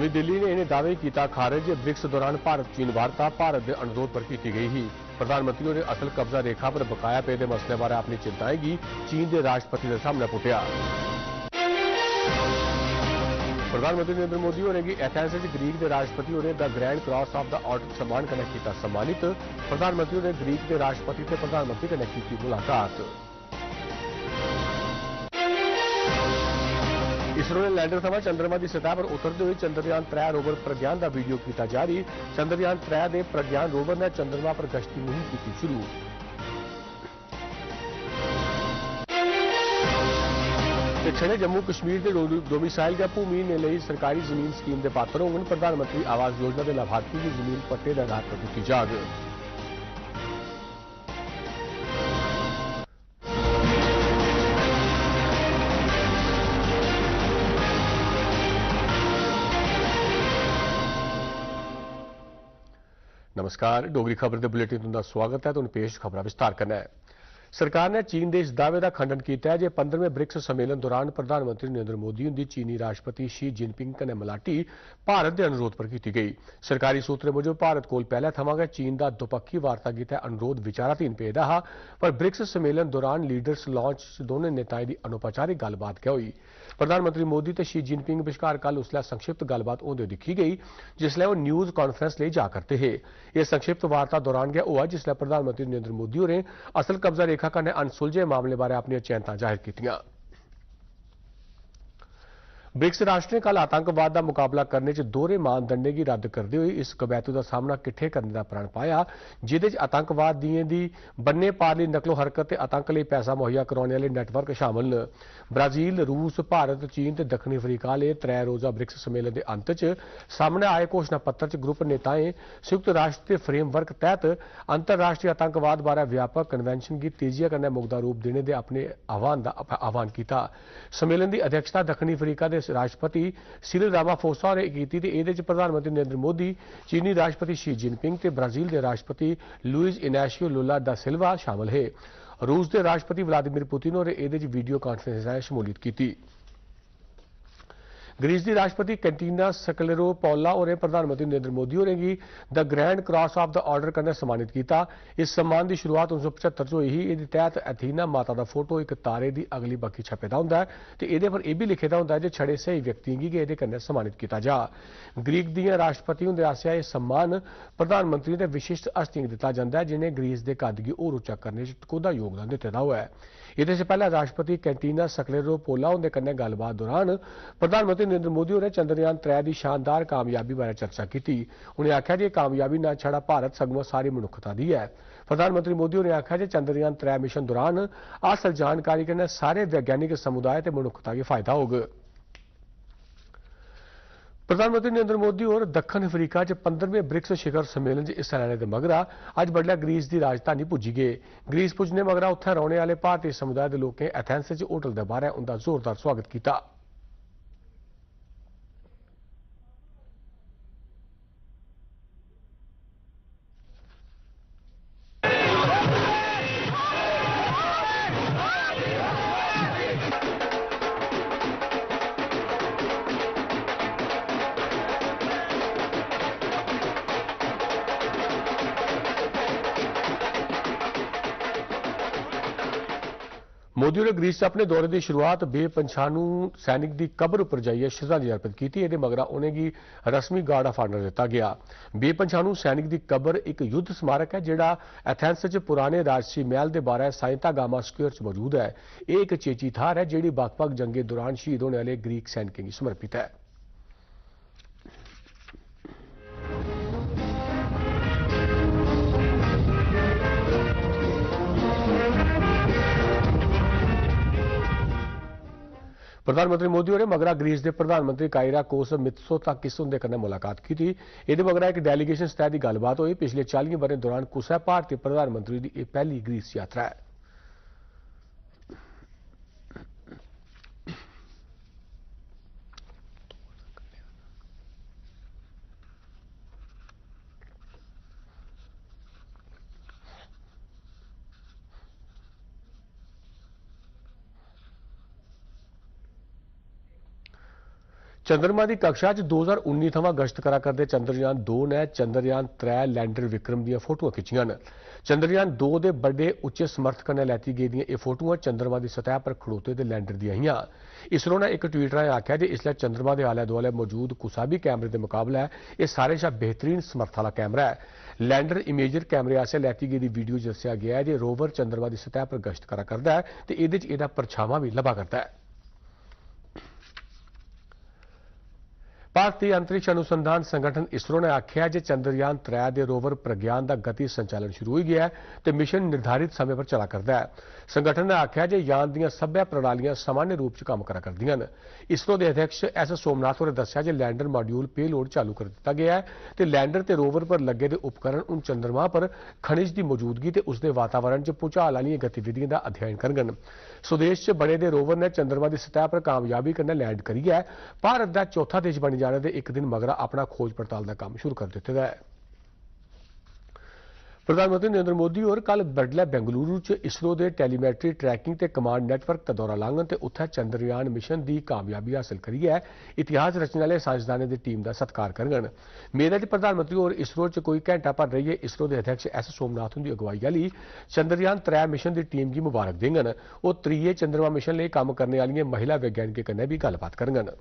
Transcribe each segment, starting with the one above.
नवी दिल्ली ने इन्हें दावे किया खारिज ब्रिक्स दौरान भारत चीन वार्ता भारत के अनुरोध पर की गई ही। प्रधानमंत्री ने असल कब्जा रेखा पर बकाया पे मसले बारे अपनी चिंताएं की चीन के राष्ट्रपति के सामने पुटिया। प्रधानमंत्री नरेंद्र मोदी होरें एथेंस ग्रीक के राष्ट्रपति होरें the grand cross of the order सम्मान कन्नै किया सम्मानित। प्रधानमंत्री ने ग्रीक के राष्ट्रपति से प्रधानमंत्री कन्नै की मुलाकात। इसरो ने लैंडर थमां चंद्रमा की सतह पर उतरते हुए चंद्रयान 3 रोवर प्रज्ञान का वीडियो किया जारी। चंद्रयान 3 के प्रज्ञान रोवर ने चंद्रमा पर गश्ती मुहिम की शुरू। छड़े जम्मू कश्मीर के डोमिसाइल का भूमि ने लिए सरकारी जमीन स्कीम के पात्र होंगे। प्रधानमंत्री आवास योजना के लाभार्थी की जमीन पट्टे के आधार पर दी जाग। नमस्कार, डोगरी खबर के बुलेटिन तुहाडा स्वागत है। तुहानूं पेश खबर विस्तार करना है। सरकार ने चीन के इस दावे का खंडन किया है जो 15वें ब्रिक्स सम्मेलन दौरान प्रधानमंत्री नरेंद्र मोदी की चीनी राष्ट्रपति शी जिनपिंग कन्नै मलाटी भारत के अनुरोध पर की गई। सरकारी सूत्रें मुजब भारत को पहले थमां गै चीन का द्विपक्षी वार्ता गितै अनुरोध विचाराधीन पेदा हा, पर ब्रिक्स सम्मेलन दौरान लीडर्स लॉन्च दोनों नेताएं की अनौपचारिक गलबात क्या हुई। प्रधानमंत्री मोदी तो शी जिनपिंग विचकार कल उसलै संक्षिप्त गलबात होंदे दिखी गई जिसलै वो न्यूज़ कॉन्फ्रेंस लिए जा करते हैं। यह संक्षिप्त वार्ता दौरान गै हुआ जिसलै प्रधानमंत्री नरेंद्र मोदी होरें असल कब्जा रेखा कन्नै अनसुलझे मामले बारे अपनी चिंता जाहिर कीतियां। ब्रिक्स राष्ट्र ने कल आतंकवाद का मुकाबला करने दोहरे मानदंडे की रद्द करते हुए इस कबैतू का सामना किट्ठे करने का प्रण पाया जिदे आतंकवादियों की बन्ने पार नकलो हरकत ते आतंक लिए पैसा मुहैया कराने वाले नैटवर्क शामिल न। ब्राजील, रूस, भारत, चीन ते दक्षिणी अफ्रीका वाले 3 रोज़ा ब्रिक्स सम्मेलन के अंत च सामने आए घोषणा पत्र च ग्रुप नेताएं संयुक्त राष्ट्र के फ्रेमवर्क तहत अंतरराष्ट्रीय आतंकवाद बारे व्यापक कन्वेंशन की तेजिया कन्नै मुकदा रूप देने के अपने आह्वान किया। सम्मेलन की अध्यक्षता दक्षिणी अफ्रीका के राष्ट्रपति सिरिल रामाफोसा ने की। प्रधानमंत्री नरेंद्र मोदी, चीनी राष्ट्रपति शी जिनपिंग ते ब्राजील के राष्ट्रपति लुइज इनैशियो लुला दा सिल्वा शामिल है। रूस के राष्ट्रपति व्लादिमीर पुतिन होरें वीडियो कॉन्फ्रेंस में शमूलियत की। ग्रीस की राष्ट्रपति कैंटीना सकलेरोपोला और प्रधानमंत्री नरेंद्र मोदी होरें the grand cross of the order कन्नै सम्मानित किया। इस सम्मान की शुरुआत 1975 हुई ही। इस तहत एथीना माता का फोटो एक तारे की अगली बक्खी छपेदा हुंदा है ते इहदे पर यह भी लिखे दा हुंदा है जो छड़े सही व्यक्तियों गी इहदे कन्नै सम्मानित किया जा। ग्रीक दीआं राष्ट्रपति हुंदे आसेआ यह सम्मान प्रधानमंत्री ते विशिष्ट हस्तियों दिता जांदा है जिन्हें ग्रीस के कद गी होर उच्चा करने च टकोह्दा योगदान दित्ते दा होआ है। इहदे से पहले राष्ट्रपति कैंटीना सकलेरोपोला हुंदे कन्नै गलबात दौरान प्रधानमंत्री नरेंद्र मोदी होरें चंद्रयान 3 की शानदार कामयाबी बारे चर्चा की। उन्हें आख्या कि कामयाबी न छड़ा भारत सगों सारी मनुक्खता दी है। प्रधानमंत्री मोदी होरें आख्या कि चंद्रयान 3 मिशन दौरान हासिल जानकारी कन्नै सारे वैज्ञानिक समुदाय ते मनुक्खता को फायदा होग। प्रधानमंत्री नरेंद्र मोदी और दक्षिण अफ्रीका 15वें ब्रिक्स शिखर सम्मेलन हिस्सा लैने के मगरा अज बडलै ग्रीस की राजधानी पुज्जी गए। ग्रीस पुजने मगरा उत्थे रौहने वाले भारतीय समुदाय के लोगों एथेंस होटल के बाहर उनका जोरदार स्वागत किया। मोदी ने ग्रीस से अपने दौरे की शुरुआत बेपंछानू सैनिक की कबर पर जाइए श्रद्धांजलि अर्पित की। ये मगरा उन्हें रस्मी गार्ड ऑफ ऑनर दिता गया। बेपंछानू सैनिक की कबर एक युद्ध स्मारक है जिहड़ा एथेंस च पुराने राजसी महल के बारे साइंता गामा स्क्वेयर च मौजूद है। यह एक चेची थार है जिहड़ी बक्ख-बक्ख जंगे दौरान शहीद होने वाले ग्रीक सैनिकों की समर्पित है। प्रधानमंत्री मोदी होरें मगरा ग्रीस के प्रधानमंत्री कायराकोस मित्सोताकिस हुंदे कन्नै मुलाकात की। इहदे मगरा एक डेलीगेशन सतह की गलबात हुई। पिछले 40 ब'रें दौरान कुसै भारतीय प्रधानमंत्री की यह पहली ग्रीस यात्रा है। चंद्रमा की कक्षा 2019 थमां गश्त करा करदे चंद्रयान 2 ने चंद्रयान 3 लैंडर विक्रम दी फोटोआं खिच्चियां न। चंद्रयान 2 के बड़े उच्चे समर्थ कन्नै लैती गेदियां ये फोटोआं चंद्रमा की सतह पर खड़ोते दे लैंडर दियां हियां। इसरो ने एक ट्वीट राहें आख्या जे इसलै चंद्रमा के आले दुआले मौजूद कुसा भी कैमरे के मुकाबले यह सारे शा बेहतरीन समर्थ वाला कैमरा है। लैंडर इमेजर कैमरे आसेआ लैती गेदी वीडियो च दस्सेआ गया है जे रोवर चंद्रमा की सतह पर गश्त करा करदा है ते इहदे च इहदा परछावां भी लभा करदा है। भारतीय अंतरिक्ष अनुसंधान संगठन इसरो ने आख्या जे चंद्रयान 3 के रोवर प्रज्ञान का गति संचालन शुरू हो गया है तो मिशन निर्धारित समय पर चला करता है। संगठन ने आख्या जे यान दी सभ्य प्रणालियां सामान्य रूप से काम करा करदियां न। इसरो के अध्यक्ष एस सोमनाथ होरें दस्सिया जे लैंडर मॉड्यूल पेलोड चालू कर दिता गया है तो लैंडर ते रोवर पर लगे दे उपकरण उन चंद्रमा पर खनिज की मौजूदगी ते उसके वातावरण च भूचाल वाली गतिविधियों का अध्ययन करगन। स्वदेश च बने दे रोवर ने चंद्रमा की सतह पर कामयाबी कन्नै लैंड करियै भारत का चौथा देश बन जाने के एक दिन मगरा अपना खोज पड़ताल का काम शुरू कर दिता है। प्रधानमंत्री नरेंद्र मोदी और कल बडलै बेंगलुरु च इसरो के टैलीमैट्री ट्रैकिंग ते कमांड नैटवर्क का दौरा लांघन ते उत्थे चंद्रयान मिशन की कामयाबी हासिल करियै इतिहास रचने वाले साइंसदानें की टीम का सत्कार करगन। मेले च प्रधानमंत्री और इसरो च कोई घंटा भर रहिए इसरो के अध्यक्ष एस सोमनाथ की अगुवाई वाली चंद्रयान 3 मिशन की टीम की मुबारक देंगन। वो त्रीए चंद्रमा मिशन लिए काम करने वाली महिला वैज्ञानिकें कन्नै भी गलबात करगन।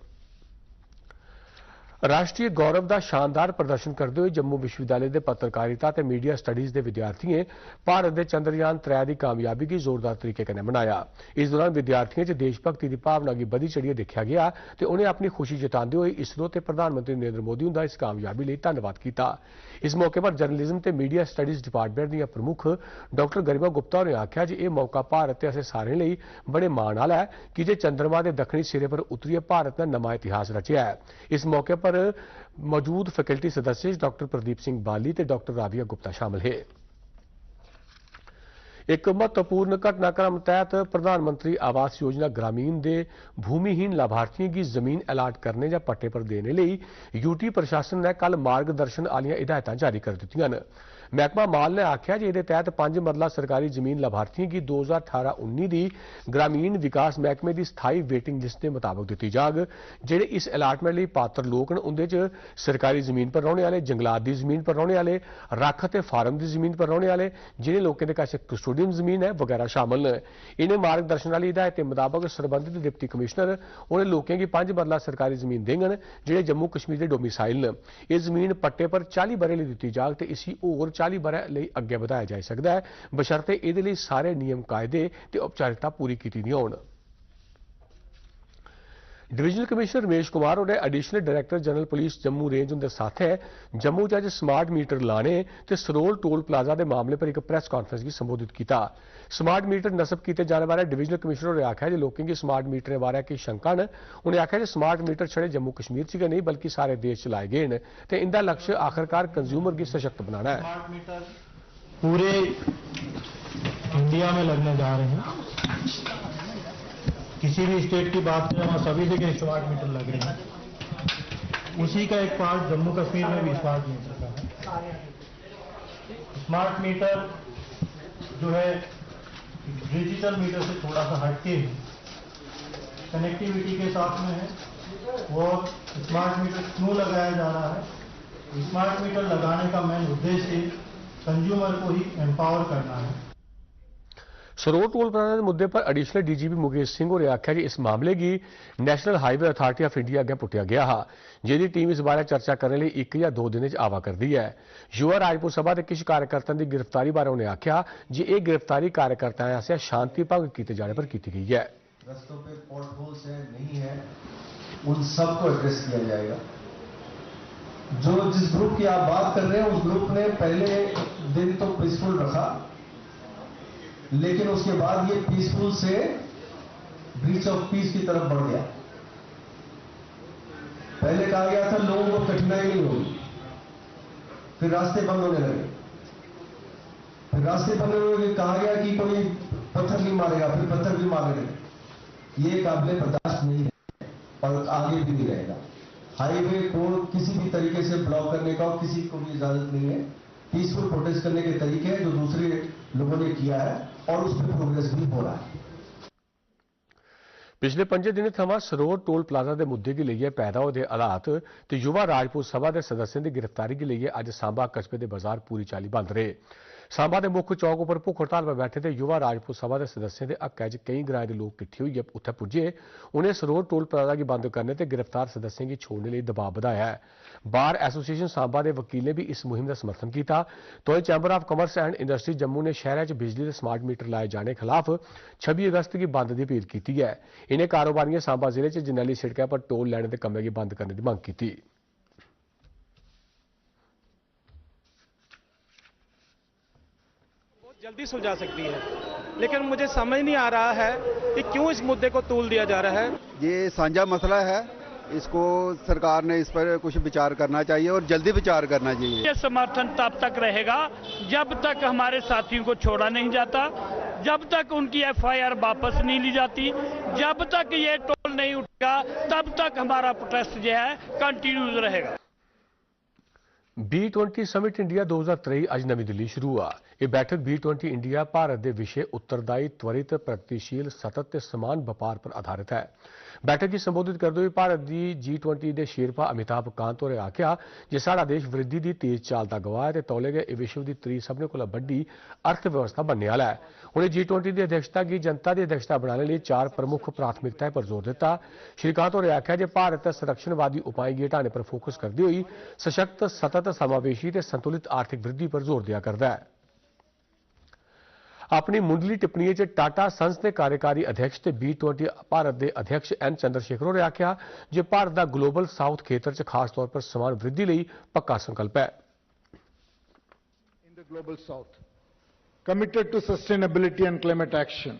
राष्ट्रीय गौरव का शानदार प्रदर्शन करते हुए जम्मू विश्वविद्यालय के पत्रकारिता ते मीडिया स्टडीज के विद्यार्थियों भारत के चंद्रयान 3 की कामयाबी की जोरदार तरीके कन्नै मनाया। इस दौरान विद्यार्थियों च देशभक्ति की भावना की बधी चढ़िए देखा गया तो उन्हें अपनी खुशी जताते हुए इसरो ते प्रधानमंत्री नरेंद्र मोदी उनका इस कामयाबी लिए धन्यवाद किया। इस मौके पर जर्नलिज्म ते मीडिया स्टडीज डिपार्टमेंट दी प्रमुख डॉक्टर गरिमा गुप्ता होरें आख्या कि यह मौका भारत ते असें सारें लिए बड़े मान वाला है कि जे चंद्रमा के दक्षिणी सिरे पर उतरिए भारत ने नवा इतिहास रचिया है। इस मौके पर मौजूद फैकल्टी सदस्य डॉक्टर प्रदीप सिंह बाली ते डॉक्टर राबिया गुप्ता शामिल है। एक महत्वपूर्ण घटनाक्रम तहत प्रधानमंत्री आवास योजना ग्रामीण के भूमिहीन लाभार्थियों की जमीन अलाट करने या पट्टे पर देने लिए यूटी प्रशासन ने कल मार्गदर्शन वाली हिदायतां जारी कर दित्तियां न। महकमा माल ने आख्या कि इसके तहत 5 मरला सरकारी जमीन लाभार्थियों की 2018-19 की ग्रामीण विकास महकमे की स्थाई वेटिंग लिस्ट के मुताबिक दी जाग। जेडे इस अलाटमेंट लिए पात्र लोग उनके सरकारी जमीन पर रहने वाले, जंगलात की जमीन पर रहने वाले, रख ते फार्म की जमीन पर रहने वाले, जिन्हें लोगों के कश कस्टोडियम जमीन है वगैरह शामिल हैं। इन्हें मार्गदर्शन वाली हिदायत के मुताबिक संबंधित डिप्टी कमिश्नर उन्हें लोगों की 5 मरला सरकारी जमीन देंगन जेडे जम्मू कश्मीर के डोमिसाइल न। यह जमीन पट्टे पर 40 बरे लिए दी जाग तो इसी होर 40 बरे लिए अगे बढ़ाया जा सकता है बशर्ते इसदे लिए सारे नियम कायदे ते औपचारिकता पूरी की होण। डिविजनल कमिश्नर रमेश कुमार और additional director general police Jammu range उनके साथ है जम्मू च स्मार्ट मीटर लाने ते सरोल टोल प्लाजा के मामले पर एक प्रेस कॉन्फ्रेंस की संबोधित किया। स्मार्ट मीटर नस्ब किए जाने बारे डिविजनल कमिश्नर ने आख्या लोगों की स्मार्ट मीटर बारे की शंका न। उन्हें आख्या स्मार्ट मीटर छड़े जम्मू कश्मीर च नहीं बल्कि सारे देश चलाए गए हैं तो इनका लक्ष्य आखिरकार कंज्यूमर की सशक्त बनाना है। स्मार्ट मीटर पूरे इंडिया में लगने जा रहे हैं। किसी भी स्टेट की बात करें वहाँ सभी जगह स्मार्ट मीटर लग रहे हैं। उसी का एक पार्ट जम्मू कश्मीर में भी स्मार्ट मीटर का है। स्मार्ट मीटर जो है डिजिटल मीटर से थोड़ा सा हटके है, कनेक्टिविटी के साथ में है। वो स्मार्ट मीटर क्यों लगाया जा रहा है? स्मार्ट मीटर लगाने का मेन उद्देश्य कंज्यूमर को ही एम्पावर करना है। सरोल टोल प्लाजा के मुद्दे पर एडिशनल डीजीपी मुकेश सिंह होरें आख्या कि इस मामले की national highway authority of India अगे पुट्टिया गया है जिहदी टीम इस बारे चर्चा करने लिए 1 या 2 दिन आवा करती है। युवा राजपूत सभा के कुछ कार्यकर्ताओं की गिरफ्तारी बारे उन्हें आख्या जी यह गिरफ्तारी कार्यकर्ताओं आसेआ शांति भंग किए जाने पर की गई है। रस्तों पे पॉट होल्स है नहीं है उन सबको एड्रेस किया जाएगा। जो जिस ग्रुप की आप बात कर रहे हैं उस ग्रुप ने पहले दिन तो पीसफुल रखा लेकिन उसके बाद ये पीसफुल से ब्रीच ऑफ पीस की तरफ बढ़ गया। पहले कहा गया था लोगों को कठिनाई नहीं होगी, फिर रास्ते बंद होने लगे, फिर रास्ते बंद होने लगे, कहा गया कि कोई पत्थर नहीं मारेगा, फिर पत्थर भी मारने लगे। ये काबिल बर्दाश्त नहीं है और आगे भी नहीं रहेगा। हाईवे को किसी भी तरीके से ब्लॉक करने का किसी को भी इजाजत नहीं है। पीसफुल प्रोटेस्ट करने के तरीके हैं जो दूसरे लोगों ने किया है और उस पर प्रोग्रेस भी हो रहा है। पिछले 5 दिनें थमां सरोर टोल प्लाजा के मुद्दे गी लेइयै पैदा होए दे हालात ते युवा राजपूत सभा के सदस्यों की गिरफ्तारी गी लेइयै अज्ज सांबा कस्बे के बाजार पूरी चाली बंद रहे। सांबा के मुख्य चौक पर भुख हड़ताल पर बैठे दे युवा राजपूत सभा के सदस्यों के हक्कै च कई ग्राएं के लोग किट्ठे होइयै उत्थे पुज्जे। उन्हें सरोर टोल प्लाजा की बंद करने ते गिरफ्तार सदस्यों की छोड़ने लिए दबाव बढ़ाया है। बार एसोसीएशन सांबा के वकीलें भी इस मुहिम का समर्थन किया। तो chamber of commerce and industry Jammu ने शहर च बिजली के स्मार्ट मीटर लाए जाने खिलाफ 26 अगस्त की बंद की अपील की है। इन्हें कारोबारियों सांबा जिले च जरनैली सड़कों पर टोल लैने के कम्में की बंद करने की मांग की। जल्दी सुलझा सकती है, लेकिन मुझे समझ नहीं आ रहा है कि क्यों इस मुद्दे को तूल दिया जा रहा है। ये साझा मसला है, इसको सरकार ने इस पर कुछ विचार करना चाहिए और जल्दी विचार करना चाहिए। ये समर्थन तब तक रहेगा जब तक हमारे साथियों को छोड़ा नहीं जाता, जब तक उनकी एफआईआर वापस नहीं ली जाती, जब तक ये टोल नहीं उठेगा तब तक हमारा प्रोटेस्ट जो है कंटिन्यूज रहेगा। B20 समिट इंडिया 2023 अज नवी दिल्ली शुरू हुआ। यह बैठक B20 इंडिया भारत के विषय उत्तरदायी, त्वरित, प्रगतिशील, सतत ते समान व्यापार पर आधारित है। बैठक की संबोधित करते हुए भारत की G20 के शेरपा अमिताभ कांत होरें आख्या जे साडा देश वृद्धि की तेज चाल का गवाह है ते तौले गए विश्व की त्री सभनें कोला वड्डी अर्थव्यवस्था बनने वाला है। उन्हें G20 की अध्यक्षता की जनता की अध्यक्षता बनाने लिए 4 प्रमुख प्राथमिकताएं पर जोर दिता। श्री कांत होरें आख्या जे भारत संरक्षणवादी उपाय गी हटाने पर फोकस करते हुए सशक्त, सतत, समावेशी ते संतुलित आर्थिक वृद्धि पर जोर दिया करता है। अपनी मुंडली टिप्पणी च टाटा संस के कार्यकारी अध्यक्ष ते B20 भारत के अध्यक्ष N चंद्रशेखर होरें आख्या जे भारत का ग्लोबल साउथ खेतर च खास तौर पर समान वृद्धि लिए पक्का संकल्प है। In the global south, committed to sustainability and climate action,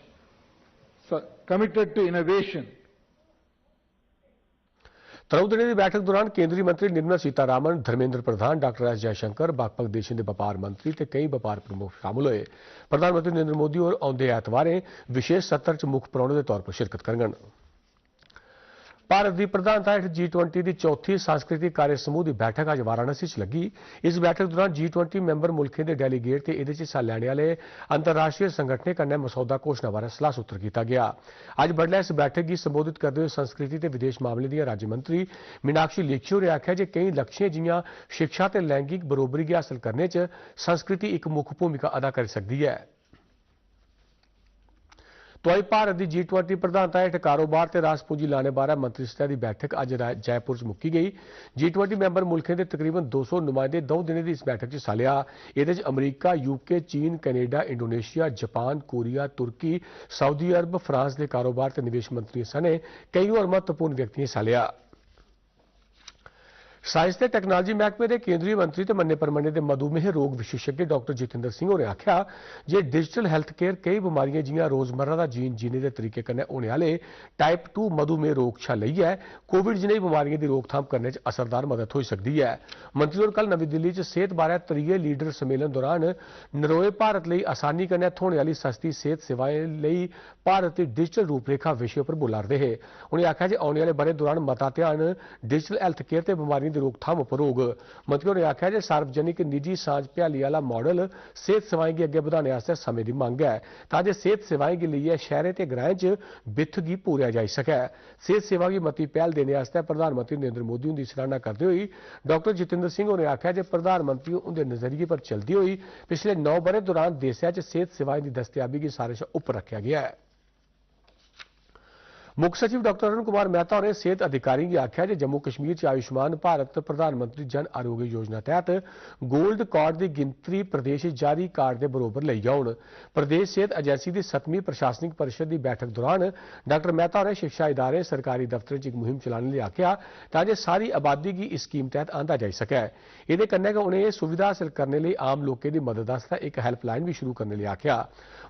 committed to innovation. 3 दिनों की बैठक दौरान केंद्रीय मंत्री निर्मला सीतारामन, धर्मेंद्र प्रधान, डॉक्टर एस जयशंकर, बक्ख-बक्ख देशों के व्यापार मंत्री ते कई व्यापार प्रमुख शामिल हुए। प्रधानमंत्री नरेंद्र मोदी और आउंदे ऐतवारें विशेष सत्र च मुख्य परौहने के तौर पर शिरकत करगन। भारत की प्रधानता हेठ G20 की चौथी सांस्कृतिक कार्य समूह की बैठक अज वाराणसी च लगी। इस बैठक दौरान G20 मैंबर मुल्कों के डेलीगेट ते इहदे च हिस्सा लैने वाले अंतर्राष्ट्रीय संगठनें कन्नै मसौदा घोषणा बारे सलाह सूत्र किया गया। अज बडलै इस बैठक की संबोधित करते हुए संस्कृति ते विदेश मामले दी राज्य मंत्री मीनाक्षी लेखी होरें आख्या जे कई लक्ष्य जियां शिक्षा ते लैंगिक बरोबरी गी हासिल करने च संस्कृति एक मुक्ख भूमिका अदा कर सकती है। तो भारत की G20 प्रधानता हेठ कारोबार ते रास पूंजी लाने बारे मंत्री सतह की बैठक अज जयपुर च मुक्की गई। G20 मैंबर मुल्कों के तकरीबन 200 नुमाइंदे 2 दिनों की इस बैठक च हिस्सा लिया। इहदे च अमरीका, यूके, चीन, कनेडा, इंडोनेशिया, जापान, कोरिया, तुर्की, सऊदी अरब, फ्रांस के कारोबार ते निवेश मंत्रियों सने कई होर महत्वपूर्ण व्यक्तियों हिस्सा लिया। साइंस ते टैक्नोलॉजी महकमे के केंद्रीय मंत्री ते मन्ने परमन्ने दे मधुमेह रोग विशेषज्ञ डॉक्टर जितेंद्र सिंह होरें आख्या जे डिजिटल हैल्थ केयर कई बीमारियां जियां रोजमर्रा का जीन जीने के तरीके कन्नै होने वाले टाइप 2 मधुमेह रोग छा लेइयै कोविड जनेही बीमारियों की रोकथाम करने च असरदार मदद हो सकती है। मंत्री होर कल नवी दिल्ली च सेहत बारे त्रीये लीडर सम्मेलन दौरान नरोए भारत लई आसानी कन्नै थ्होने वाली सस्ती सेहत सेवाएं लई भारत की डिजिटल रूपरेखा विषय पर बोला रहे हैं। उन्हें आख्या जे औने वाले ब'रे दौरान मता ध्यान डिजिटल हैल्थ केयर ते बीमारियों की रोकथाम उपर होग। मंत्री होरें आख्या जे सार्वजनिक निजी सांझ भ्याली वाला मॉडल सेहत सेवाएं गी अग्गे बधाने आस्तै समें दी मंग है तां जे सेहत सेवाएं गी लेइयै शहरें ते ग्राएं च बित्थ गी पूरेआ जाई सकै। सेहत सेवा गी मती पहल देने आस्तै प्रधानमंत्री नरेंद्र मोदी हुंदी सराहना करदे होई डॉक्टर जितेंद्र सिंह होरें आख्या जे प्रधानमंत्री हुंदे नजरिए पर चलदी होई पिछले 9 ब'रे दौरान देशै च सेहत सेवाएं दी दस्तयाबी गी सारें शा उप्पर रखेआ गया है। मुख्य सचिव डॉक्टर अरुण कुमार मेहता होरें सेहत अधिकारियों की आख्या जे जम्मू कश्मीर च आयुष्मान भारत प्रधानमंत्री जन आरोग्य योजना तहत गोल्ड कार्ड की गिनतरी प्रदेश जारी कार्ड के बरोबर लई जाउन। प्रदेश सेहत एजेंसी की 7वीं प्रशासनिक परिषद की बैठक दौरान डॉक्टर मेहता होरें शिक्षा इदारे सरकारी दफ्तरें च एक मुहिम चलाने लिए आख्या ताकि सारी आबादी की इस स्कीम तहत आंदा जाई सकै। इहदे कन्नै गै उन्हें यह सुविधा हासिल करने लिए आम लोगों की मदद आस्तै एक हैल्पलाइन भी शुरू करने लिए आख्या।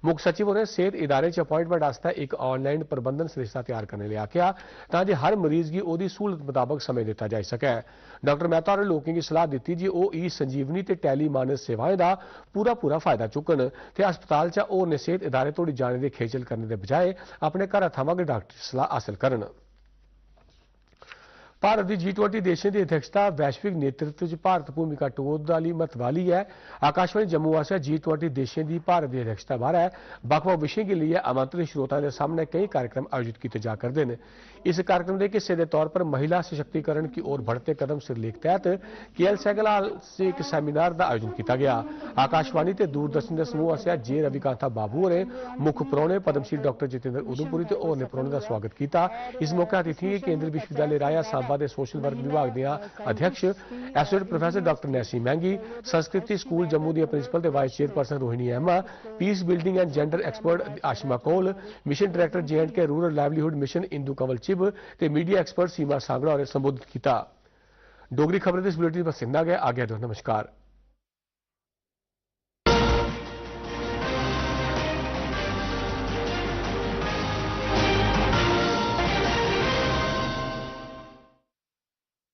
मुख्य सचिव होरें सेहत इदारे च अपॉइंटमेंट आस्तै एक ऑनलाइन प्रबंधन सरिस्ता तैयार करने लिए आख्या तां जे हर मरीज की ओदी सहूलत मुताबक समय दिता जाई सकै। डॉक्टर मेहता होरें लोगों की सलाह दी जे ओह ई संजीवनी ते टेली मानस सेवाएं का पूरा फायदा चुकन ते अस्पताल च होरनें सेहत इदारे तोड़ी जाने की खेचल करने के बजाय अपने घर थमां गै डॉक्टरी सलाह हासिल करन। भारत की G20 देशों की अध्यक्षता वैश्विक नेतृत्व च भारत भूमिका टोद वाली महत्व वाली है। आकाशवाणी जम्मू आसेआ G20 देशों की भारत की अध्यक्षता बारे बक्ख-बक्ख विषयों के लिए आमंत्रित श्रोताओं के सामने कई कार्यक्रम आयोजित किए जा करते हैं। इस कार्यक्रम के हिस्से के तौर पर महिला सशक्तिकरण की ओर बढ़ते कदम सिरलेख तहत KL सैगल हाल से एक सेमिनार का आयोजन किया गया। आकाशवाणी ते दूरदर्शन के समूह आसेआ जे रविकांता बाबू होरें मुख्य परौने पद्मश्री डॉक्टर जितेंद्र उधमपुरी ते होरने परौने का स्वागत किया। इस मौके अतिथि केंद्रीय विश्वविद्यालय राया सांबा के सोशल वर्क विभाग दियां अध्यक्ष associate professor doctor Nancy Mahangi, Sanskriti school Jammu दी प्रिंसीपल ते vice chairperson Rohini Ahma, peace building and gender expert Ashima Koul, mission director J&K rural livelihood mission Indu Kanwal Chib ते मीडिया एक्सपर्ट सीमा सांगड़ा होरें संबोधित किया। डोगरी खबरें इस बुलेटिन पर सिन्ना गया। आगे नमस्कार।